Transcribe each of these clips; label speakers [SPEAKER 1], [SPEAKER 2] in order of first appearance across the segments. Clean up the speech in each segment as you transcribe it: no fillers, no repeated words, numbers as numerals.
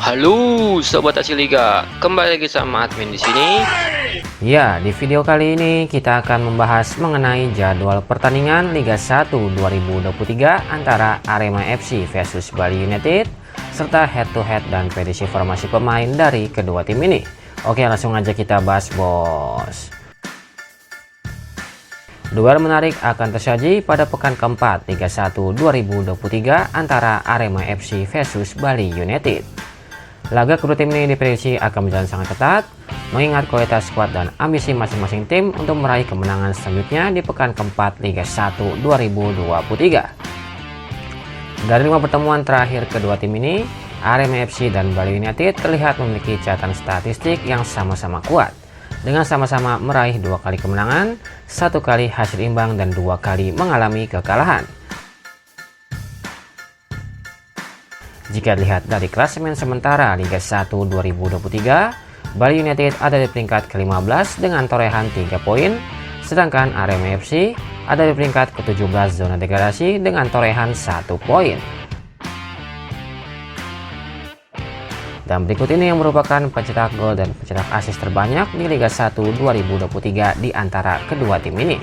[SPEAKER 1] Halo Sobat Hasil Liga, kembali lagi sama admin di sini.
[SPEAKER 2] Ya, di video kali ini kita akan membahas mengenai jadwal pertandingan Liga 1 2023 antara Arema FC versus Bali United serta head to head dan prediksi formasi pemain dari kedua tim ini. Oke, langsung aja kita bahas, bos. Duel menarik akan tersaji pada pekan keempat Liga 1 2023 antara Arema FC versus Bali United. Laga kedua tim ini diprediksi akan berjalan sangat ketat, mengingat kualitas skuad dan ambisi masing-masing tim untuk meraih kemenangan selanjutnya di pekan keempat Liga 1 2023. Dari 5 pertemuan terakhir kedua tim ini, Arema FC dan Bali United terlihat memiliki catatan statistik yang sama-sama kuat, dengan sama-sama meraih 2 kali kemenangan, 1 kali hasil imbang, dan 2 kali mengalami kekalahan. Jika dilihat dari klasemen sementara Liga 1 2023, Bali United ada di peringkat ke-15 dengan torehan 3 poin, sedangkan Arema FC ada di peringkat ke-17 zona degradasi dengan torehan 1 poin. Dan berikut ini yang merupakan pencetak gol dan pencetak assist terbanyak di Liga 1 2023 di antara kedua tim ini.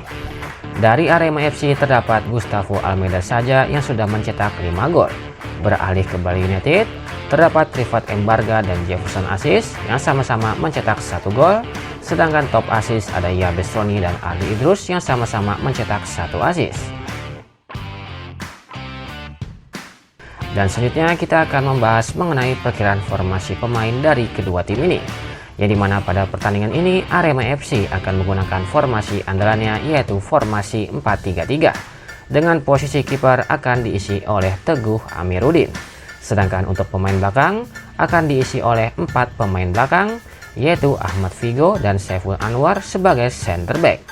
[SPEAKER 2] Dari Arema FC terdapat Gustavo Almeida saja yang sudah mencetak 5 gol. Beralih ke Bali United, terdapat Trivat Embarga dan Jefferson Aziz yang sama-sama mencetak 1 gol, sedangkan top assist ada Yabes Roni dan Aldi Idrus yang sama-sama mencetak 1 assist. Dan selanjutnya kita akan membahas mengenai perkiraan formasi pemain dari kedua tim ini, yang dimana pada pertandingan ini Arema FC akan menggunakan formasi andalannya yaitu formasi 4-3-3. Dengan posisi kiper akan diisi oleh Teguh Amiruddin. Sedangkan untuk pemain belakang akan diisi oleh 4 pemain belakang, yaitu Ahmad Figo dan Saiful Anwar sebagai center back.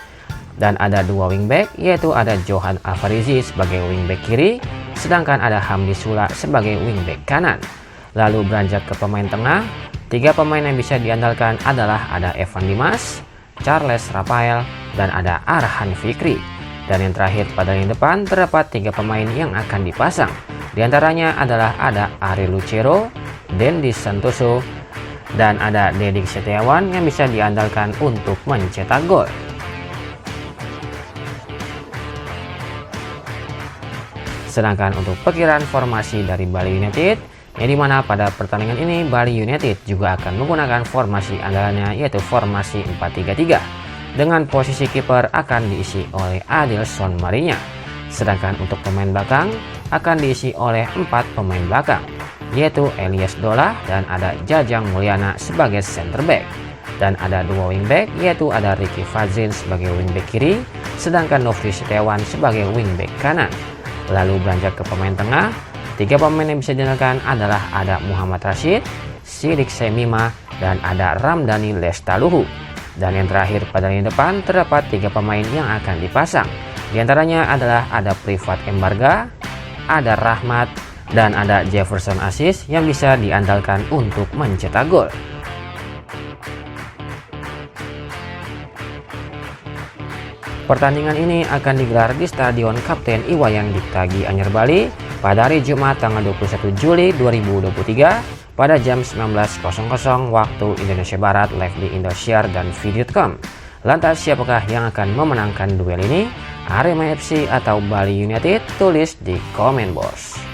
[SPEAKER 2] Dan ada 2 wingback, yaitu ada Johan Alvarizi sebagai wingback kiri, sedangkan ada Hamdi Sula sebagai wingback kanan. Lalu beranjak ke pemain tengah, 3 pemain yang bisa diandalkan adalah ada Evan Dimas, Charles Rafael, dan ada Arhan Fikri. Dan yang terakhir pada lini depan terdapat 3 pemain yang akan dipasang. Di antaranya adalah ada Ari Lucero, Dendi Santoso, dan ada Dedik Setiawan yang bisa diandalkan untuk mencetak gol. Sedangkan untuk perkiraan formasi dari Bali United, yang dimana pada pertandingan ini Bali United juga akan menggunakan formasi andalannya yaitu formasi 4-3-3. Dengan posisi kiper akan diisi oleh Adilson Marinya. Sedangkan untuk pemain belakang akan diisi oleh 4 pemain belakang, yaitu Elias Dola dan ada Jajang Mulyana sebagai center back. Dan ada 2 wingback, yaitu ada Ricky Fazil sebagai wingback kiri, sedangkan Nofri Setiawan sebagai wingback kanan. Lalu beranjak ke pemain tengah, 3 pemain yang bisa diandalkan adalah ada Muhammad Rashid, Sidik Semima, dan ada Ramdhani Lestaluhu. Dan yang terakhir pada lini depan terdapat 3 pemain yang akan dipasang. Di antaranya adalah ada Privat Embarga, ada Rahmat, dan ada Jefferson Aziz yang bisa diandalkan untuk mencetak gol. Pertandingan ini akan digelar di Stadion Kapten Iwayan Dipta Gianyar Bali pada hari Jumat tanggal 21 Juli 2023 pada jam 19.00 waktu Indonesia Barat, live di Indosiar dan Video.com. Lantas siapakah yang akan memenangkan duel ini? Arema FC atau Bali United? Tulis di komen, bos.